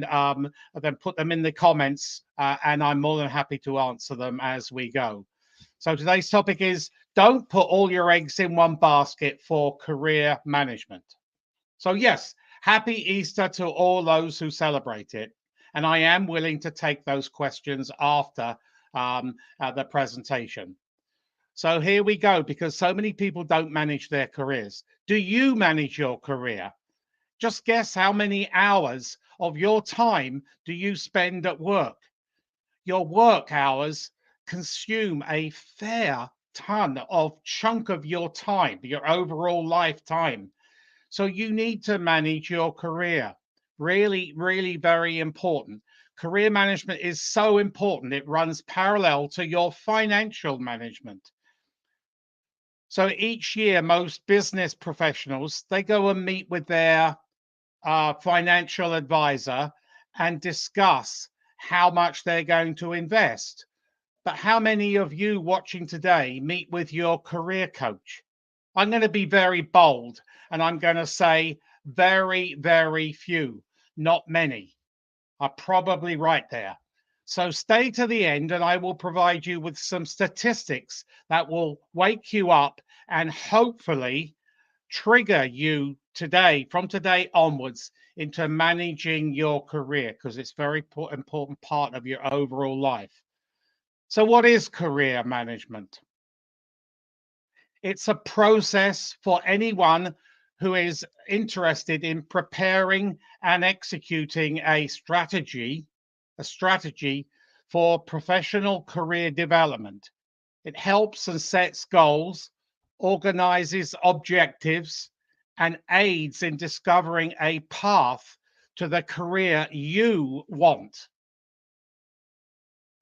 then put them in the comments, and I'm more than happy to answer them as we go. So today's topic is don't put all your eggs in one basket for career management. So yes, happy Easter to all those who celebrate it. And I am willing to take those questions after the presentation. So here we go, because so many people don't manage their careers. Do you manage your career? Just guess how many hours of your time do you spend at work? Your work hours consume a fair ton of chunk of your time, your overall lifetime. So you need to manage your career. Really, really very important. Career management is so important. It runs parallel to your financial management. So each year, most business professionals, they go and meet with their financial advisor and discuss how much they're going to invest. But how many of you watching today meet with your career coach? I'm going to be very bold and I'm going to say very, very few, not many. I'm probably right there. So stay to the end and I will provide you with some statistics that will wake you up and hopefully trigger you today, from today onwards, into managing your career, because it's a very important part of your overall life. So what is career management? It's a process for anyone who is interested in preparing and executing a strategy for professional career development. It helps and sets goals, organizes objectives, and aids in discovering a path to the career you want,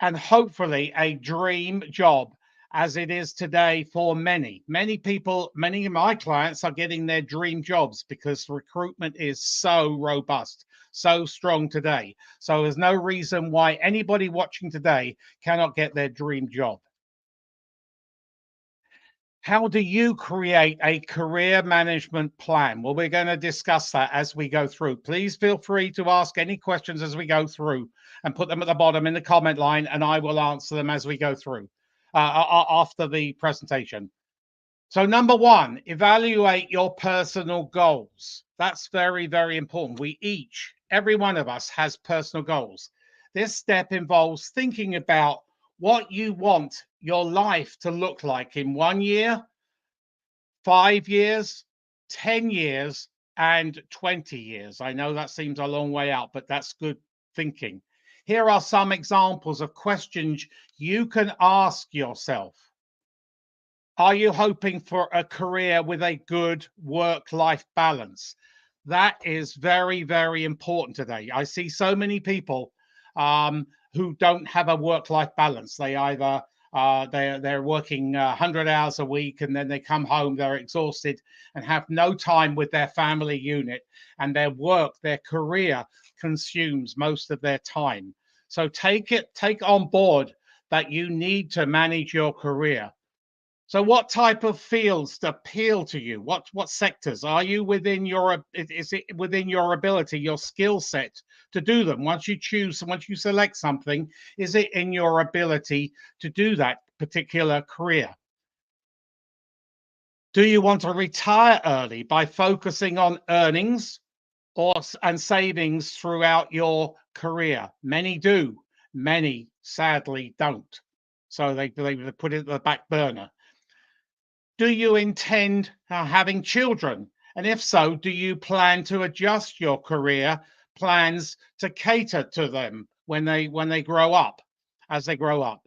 and hopefully a dream job, as it is today for many people. Many of my clients are getting their dream jobs because recruitment is so robust, so strong today. So there's no reason why anybody watching today cannot get their dream job. How do you create a career management plan? Well, we're going to discuss that as we go through. Please feel free to ask any questions as we go through and put them at the bottom in the comment line, and I will answer them as we go through after the presentation. So number one, evaluate your personal goals. That's very, very important. Every one of us has personal goals. This step involves thinking about what you want your life to look like in 1 year, 5 years, 10 years, and 20 years. I know that seems a long way out, but that's good thinking. Here are some examples of questions you can ask yourself. Are you hoping for a career with a good work-life balance? That is very, very important today. I see so many people who don't have a work-life balance. They either they're working 100 hours a week, and then they come home, they're exhausted and have no time with their family unit, and their career consumes most of their time. So take on board that you need to manage your career. So what type of fields appeal to you? What sectors are you within is it within your ability, your skill set to do them? Once you select something, is it in your ability to do that particular career? Do you want to retire early by focusing on earnings and savings throughout your career? Many do, many sadly don't. So they put it at the back burner. Do you intend having children? And if so, do you plan to adjust your career plans to cater to them when they grow up, as they grow up?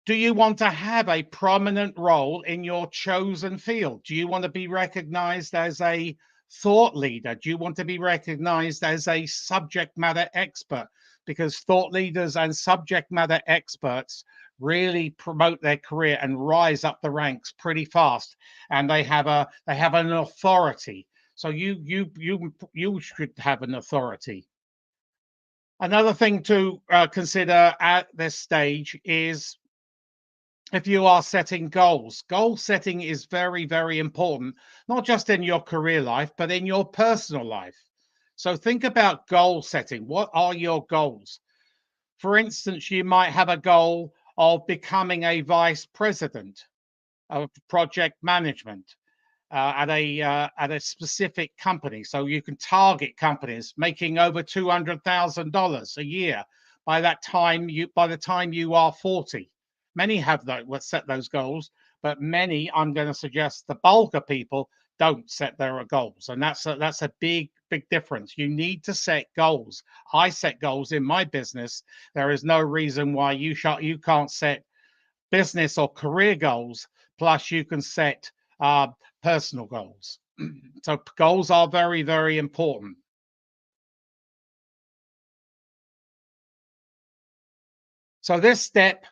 Do you want to have a prominent role in your chosen field? Do you want to be recognized as a thought leader? Do you want to be recognized as a subject matter expert? Because thought leaders and subject matter experts really promote their career and rise up the ranks pretty fast, and they have an authority. So you should have an authority. Another thing to consider at this stage is if you are setting goals. Goal setting is very, very important, not just in your career life, but in your personal life. So think about goal setting. What are your goals? For instance, you might have a goal of becoming a vice president of project management at a specific company. So you can target companies making over $200,000 a year by the time you are 40. Many have set those goals, but many, I'm going to suggest, the bulk of people don't set their goals, and that's a big difference. You need to set goals. I set goals in my business. There is no reason why you can't set business or career goals. Plus, you can set personal goals. So goals are very important. So this step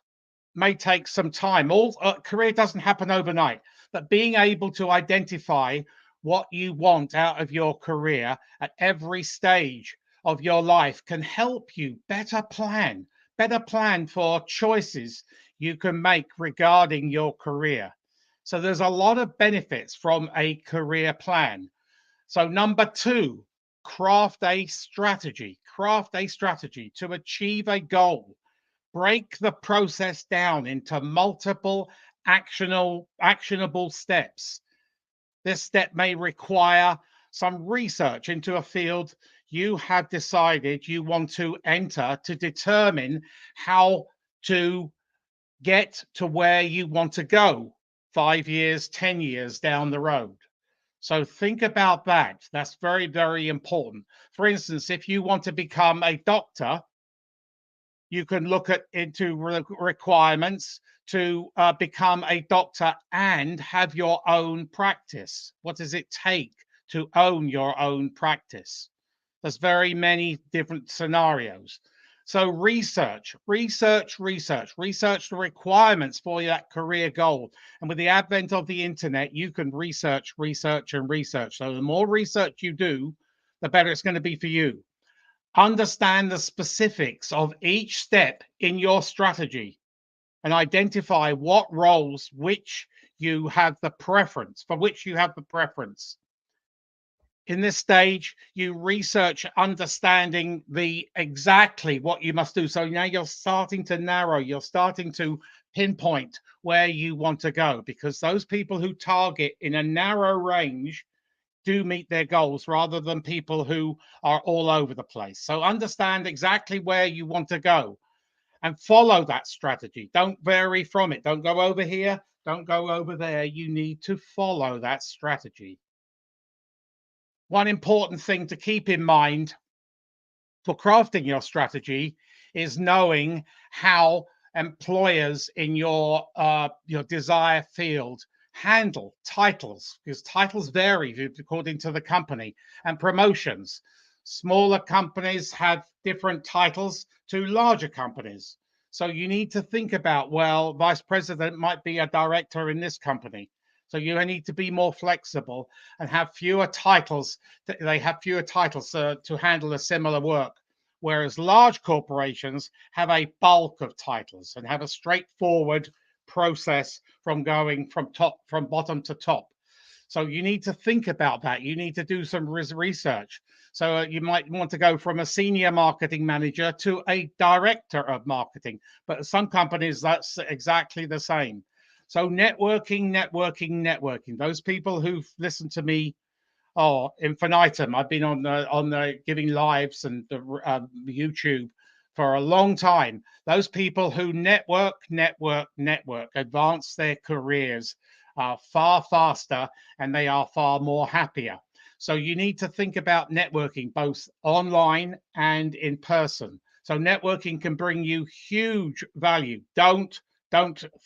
may take some time. All career doesn't happen overnight, but being able to identify what you want out of your career at every stage of your life can help you better plan for choices you can make regarding your career. So there's a lot of benefits from a career plan. So number two, craft a strategy to achieve a goal. Break the process down into multiple actionable steps. This step may require some research into a field you have decided you want to enter to determine how to get to where you want to go 5 years, 10 years down the road. So think about that. That's very important. For instance, if you want to become a doctor, you can look into requirements to become a doctor and have your own practice. What does it take to own your own practice? There's very many different scenarios. So research the requirements for that career goal. And with the advent of the internet, you can research. So the more research you do, the better it's going to be for you. Understand the specifics of each step in your strategy and identify what roles which you have the preference for which you have the preference. In this stage, you research understanding the exactly what you must do. So now you're starting to narrow, you're starting to pinpoint where you want to go, because those people who target in a narrow range do meet their goals rather than people who are all over the place. So understand exactly where you want to go and follow that strategy. Don't vary from it. Don't go over here. Don't go over there. You need to follow that strategy. One important thing to keep in mind for crafting your strategy is knowing how employers in your desired field handle titles, because titles vary according to the company, and promotions. Smaller companies have different titles to larger companies. So you need to think about, well, vice president might be a director in this company. So you need to be more flexible and have fewer titles. They have fewer titles to handle a similar work, whereas large corporations have a bulk of titles and have a straightforward process from going from bottom to top. So you need to think about that. You need to do some research. So you might want to go from a senior marketing manager to a director of marketing, but some companies that's exactly the same. So networking. Those people who've listened to me, oh, infinitum. I've been on the giving lives and the YouTube for a long time. Those people who network, advance their careers far faster, and they are far more happier. So you need to think about networking both online and in person. So networking can bring you huge value. Don't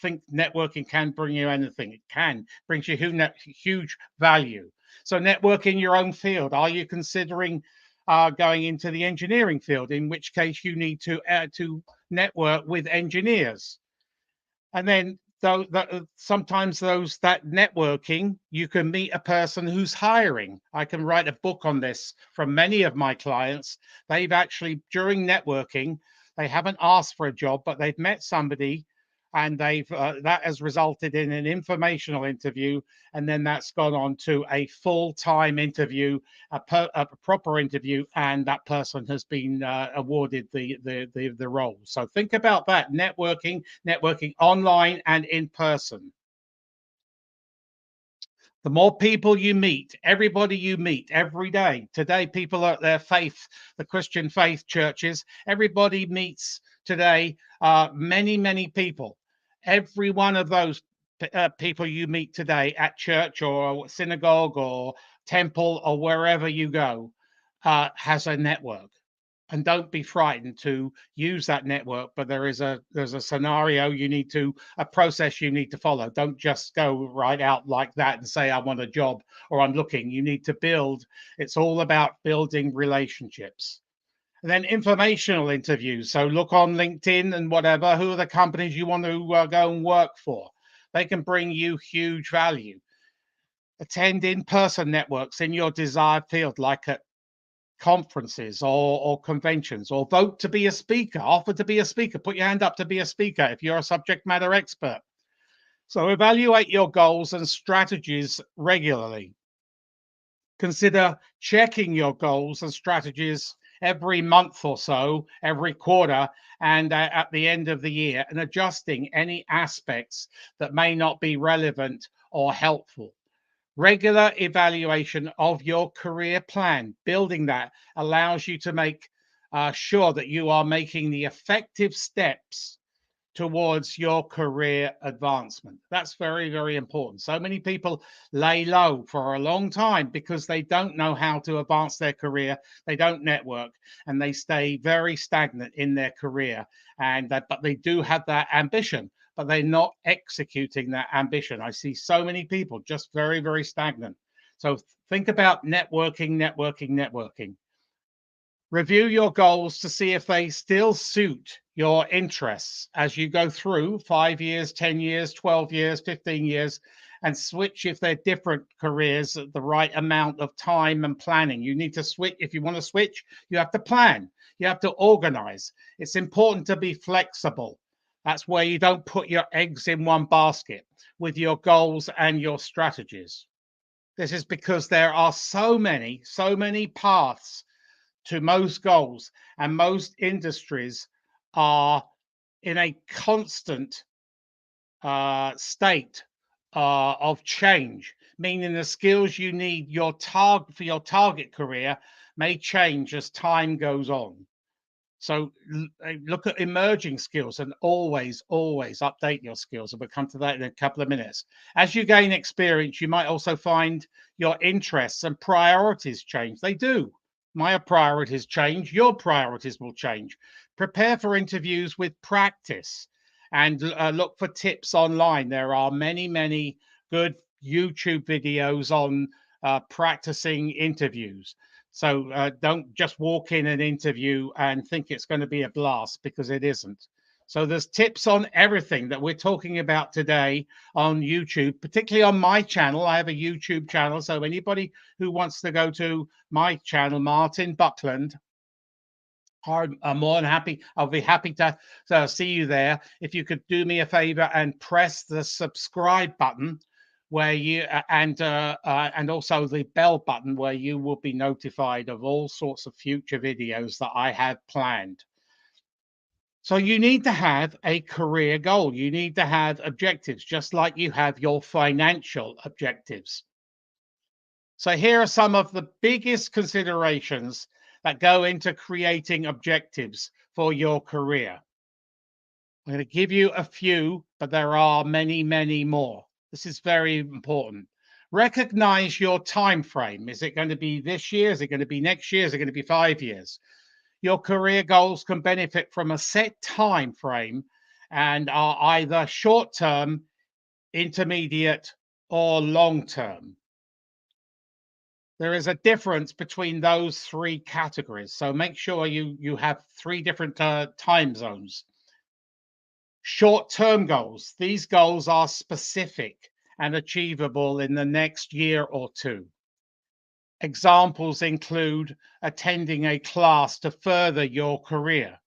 think networking can bring you anything. It can bring you huge value. So network in your own field. Are you considering going into the engineering field? In which case you need to network with engineers. And then sometimes that networking, you can meet a person who's hiring. I can write a book on this from many of my clients. They've actually, during networking, they haven't asked for a job, but they've met somebody and they've that has resulted in an informational interview, and then that's gone on to a full-time interview, a proper interview, and that person has been awarded the role. So think about that: networking online and in person. The more people you meet, everybody you meet every day. Today, people are at their faith, the Christian faith churches. Everybody meets today, many people. Every one of those people you meet today at church or synagogue or temple or wherever you go has a network. And don't be frightened to use that network, but there's a scenario you need to, a process you need to follow. Don't just go right out like that and say I want a job or I'm looking. You need to build. It's all about building relationships. And then informational interviews, so look on LinkedIn and whatever, who are the companies you want to go and work for. They can bring you huge value. Attend in-person networks in your desired field, like at conferences or conventions, or vote to be a speaker, offer to be a speaker, put your hand up to be a speaker if you're a subject matter expert. So evaluate your goals and strategies regularly. Consider checking your goals and strategies every month or so, every quarter, and at the end of the year, and adjusting any aspects that may not be relevant or helpful. Regular evaluation of your career plan, building that allows you to make sure that you are making the effective steps towards your career advancement. That's very important. So many people lay low for a long time because they don't know how to advance their career. They don't network, and they stay very stagnant in their career. But they do have that ambition, but they're not executing that ambition. I see so many people just very stagnant. So think about networking. Review your goals to see if they still suit your interests as you go through 5 years, 10 years, 12 years, 15 years, and switch if they're different careers at the right amount of time and planning. You need to switch. If you want to switch, you have to plan, you have to organize. It's important to be flexible. That's where you don't put your eggs in one basket with your goals and your strategies. This is because there are so many paths to most goals, and most industries are in a constant state of change, meaning the skills you need for your target career may change as time goes on. So look at emerging skills and always update your skills. And we'll come to that in a couple of minutes. As you gain experience, you might also find your interests and priorities change. They do. My priorities change, your priorities will change. Prepare for interviews with practice and look for tips online. There are many good YouTube videos on practicing interviews. So don't just walk in an interview and think it's going to be a blast, because it isn't. So there's tips on everything that we're talking about today on YouTube, particularly on my channel. I have a YouTube channel. So anybody who wants to go to my channel, Martin Buckland, I'm more than happy. I'll be happy to see you there. If you could do me a favor and press the subscribe button, where you and also the bell button, where you will be notified of all sorts of future videos that I have planned. So you need to have a career goal. You need to have objectives, just like you have your financial objectives. So here are some of the biggest considerations that go into creating objectives for your career. I'm going to give you a few, but there are many more. This is very important. Recognize your time frame. Is it going to be this year? Is it going to be next year? Is it going to be 5 years? Your career goals can benefit from a set time frame and are either short-term, intermediate, or long-term. There is a difference between those three categories. So make sure you have three different time zones. Short-term goals. These goals are specific and achievable in the next year or two. Examples include attending a class to further your career.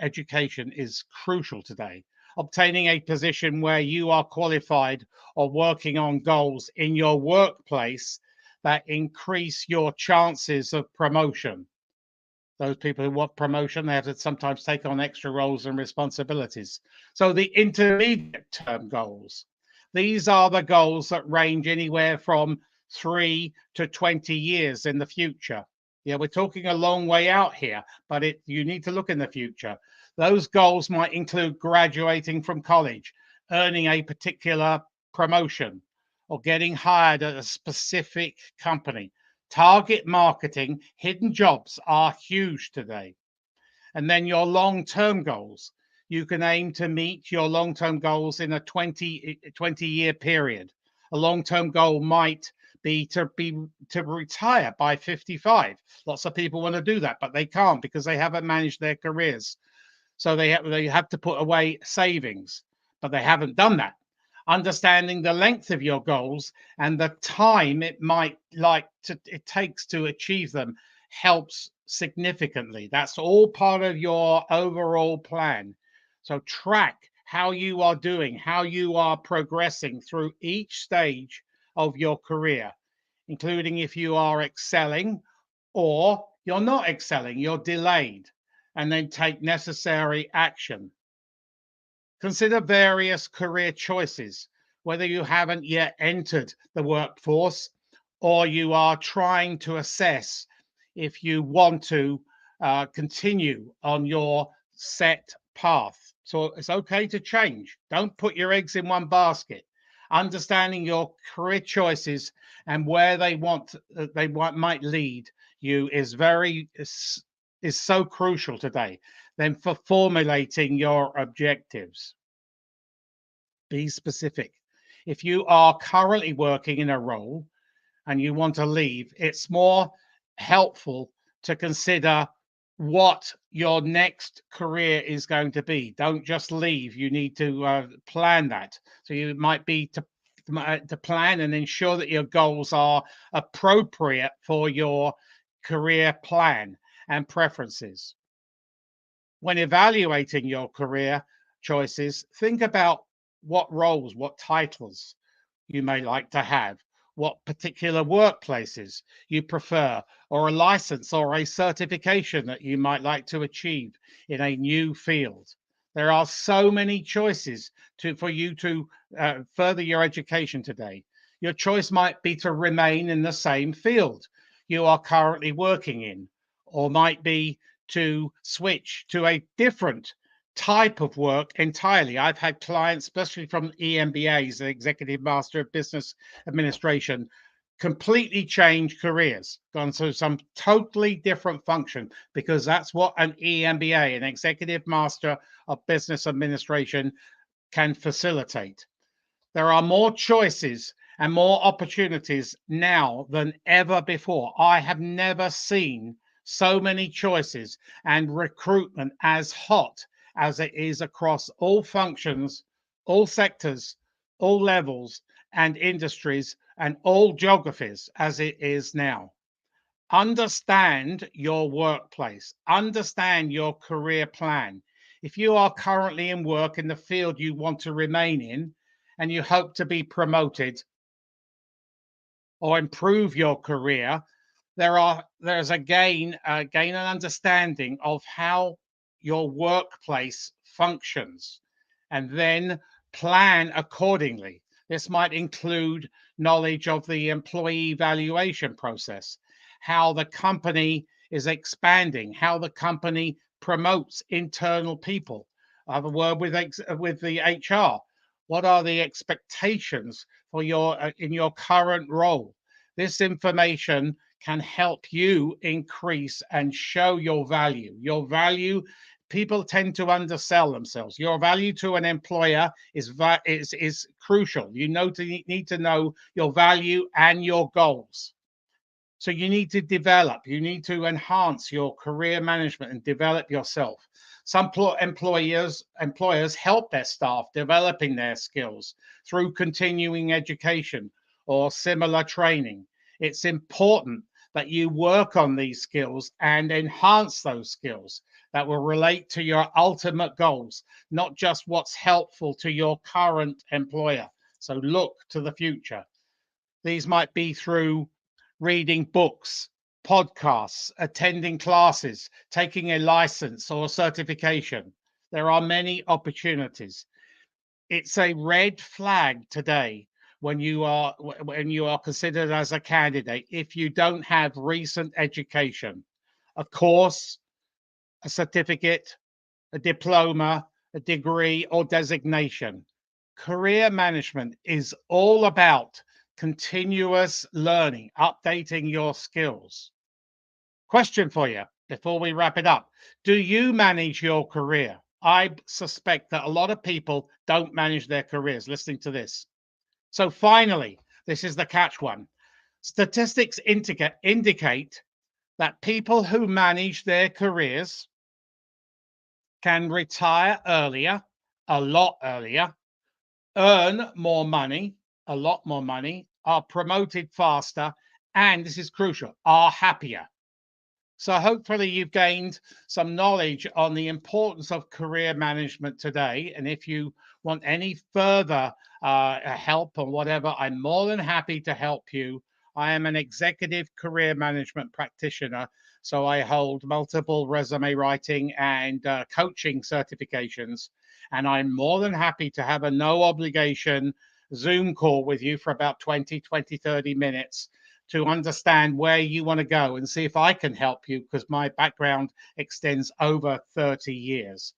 Education is crucial today. obtaining a position where you are qualified or working on goals in your workplace that increase your chances of promotion. Those people who want promotion, they have to sometimes take on extra roles and responsibilities. So the intermediate term goals, these are the goals that range anywhere from 3 to 20 years in the future. Yeah, we're talking a long way out here, but you need to look in the future. Those goals might include graduating from college, earning a particular promotion, or getting hired at a specific company. Target marketing, hidden jobs are huge today. And then your long-term goals. You can aim to meet your long-term goals in a 20-year period. A long-term goal might be to retire by 55. Lots of people want to do that, but they can't because they haven't managed their careers. So they have to put away savings, but they haven't done that. Understanding the length of your goals and the time it takes to achieve them helps significantly. That's all part of your overall plan. So track how you are doing, how you are progressing through each stage of your career, including if you are excelling or you're not excelling, you're delayed, and then take necessary action. Consider various career choices, whether you haven't yet entered the workforce or you are trying to assess if you want to continue on your set path. So it's okay to change. Don't put your eggs in one basket. Understanding your career choices and where might lead you is so crucial today. Then for formulating your objectives, be specific. If you are currently working in a role and you want to leave, it's more helpful to consider what your next career is going to be. Don't just leave. You need to plan that. So you might be to plan and ensure that your goals are appropriate for your career plan and preferences. When evaluating your career choices, think about what roles, what titles you may like to have, what particular workplaces you prefer, or a license or a certification that you might like to achieve in a new field. There are so many choices for you to further your education today. Your choice might be to remain in the same field you are currently working in, or might be to switch to a different type of work entirely. I've had clients, especially from EMBAs, the Executive Master of Business Administration, completely change careers, gone through some totally different function, because that's what an EMBA, an Executive Master of Business Administration, can facilitate. There are more choices and more opportunities now than ever before. I have never seen so many choices and recruitment as hot as it is across all functions, all sectors, all levels and industries, and all geographies as it is now. Understand your workplace, understand your career plan. If you are currently in work in the field you want to remain in and you hope to be promoted or improve your career, there's a gain an understanding of how your workplace functions, and then plan accordingly. This might include knowledge of the employee evaluation process, how the company is expanding, how the company promotes internal people. I have a word with the HR. What are the expectations for your in your current role? This information can help you increase and show your value. Your value, people tend to undersell themselves. Your value to an employer is crucial. Need to know your value and your goals. So you need to develop, you need to enhance your career management and develop yourself. Some employers help their staff developing their skills through continuing education or similar training. It's important but you work on these skills and enhance those skills that will relate to your ultimate goals, not just what's helpful to your current employer. So look to the future. These might be through reading books, podcasts, attending classes, taking a license or certification. There are many opportunities. It's a red flag today when you are considered as a candidate if you don't have recent education, a course, a certificate, a diploma, a degree, or designation. Career management is all about continuous learning, updating your skills. Question for you before we wrap it up. Do you manage your career? I suspect that a lot of people don't manage their careers. Listening to this. So, finally, this is the catch one. Statistics indicate that people who manage their careers can retire earlier, a lot earlier, earn more money, a lot more money, are promoted faster, and this is crucial, are happier. So hopefully you've gained some knowledge on the importance of career management today. And if you want any further help or whatever, I'm more than happy to help you. I am an executive career management practitioner. So I hold multiple resume writing and coaching certifications. And I'm more than happy to have a no obligation Zoom call with you for about 20, 30 minutes to understand where you want to go and see if I can help you, because my background extends over 30 years.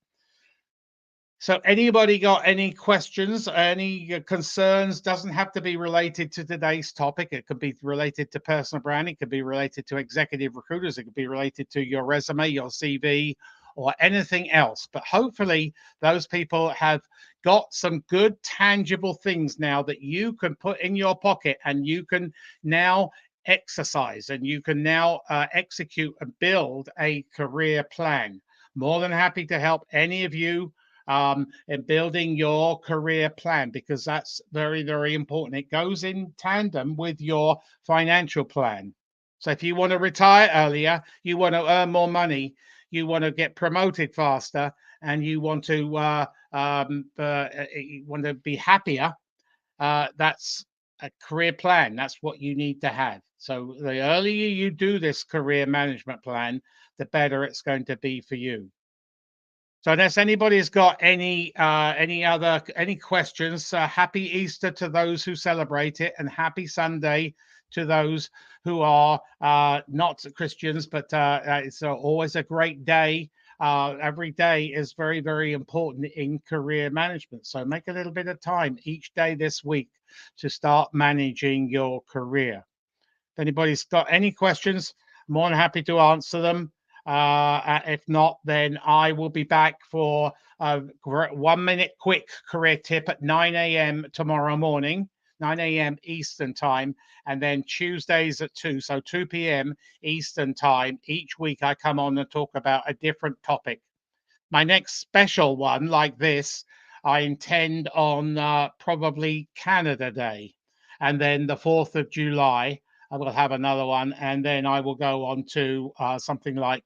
So anybody got any questions, any concerns? Doesn't have to be related to today's topic. It could be related to personal branding. It could be related to executive recruiters. It could be related to your resume, your CV, or anything else. But hopefully those people have got some good tangible things now that you can put in your pocket, and you can now exercise, and you can now execute and build a career plan. More than happy to help any of you in building your career plan, because that's very, very important. It goes in tandem with your financial plan. So if you want to retire earlier, you want to earn more money, you want to get promoted faster, and you want to be happier, that's a career plan. That's what you need to have. So the earlier you do this career management plan, the better it's going to be for you. So unless anybody's got any questions, happy Easter to those who celebrate it, and happy Sunday to those who are not Christians. But it's always a great day. Every day is very, very important in career management. So make a little bit of time each day this week to start managing your career. If anybody's got any questions, I'm more than happy to answer them. If not, then I will be back for a 1 minute quick career tip at 9 a.m. tomorrow morning, 9 a.m. Eastern time, and then Tuesdays at 2, so 2 p.m. Eastern time. Each week I come on and talk about a different topic. My next special one like this, I intend on probably Canada Day, and then the 4th of July. I will have another one, and then I will go on to something like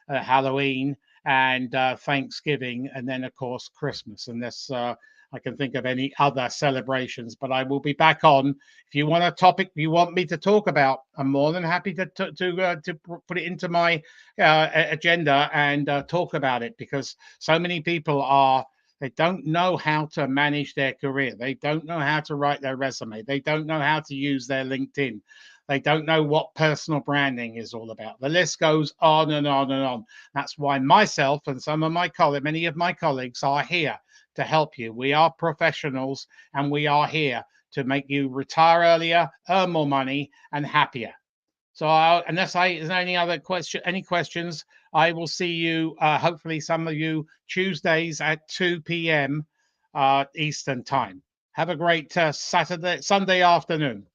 Halloween and Thanksgiving, and then of course Christmas, unless I can think of any other celebrations. But I will be back on. If you want a topic you want me to talk about, I'm more than happy to put it into my agenda and talk about it, because so many people they don't know how to manage their career. They don't know how to write their resume. They don't know how to use their LinkedIn. They don't know what personal branding is all about. The list goes on and on and on. That's why myself and some of my colleagues, many of my colleagues, are here to help you. We are professionals, and we are here to make you retire earlier, earn more money, and happier. So unless there's any questions, I will see you, hopefully some of you, Tuesdays at 2 p.m. Eastern time. Have a great Sunday afternoon.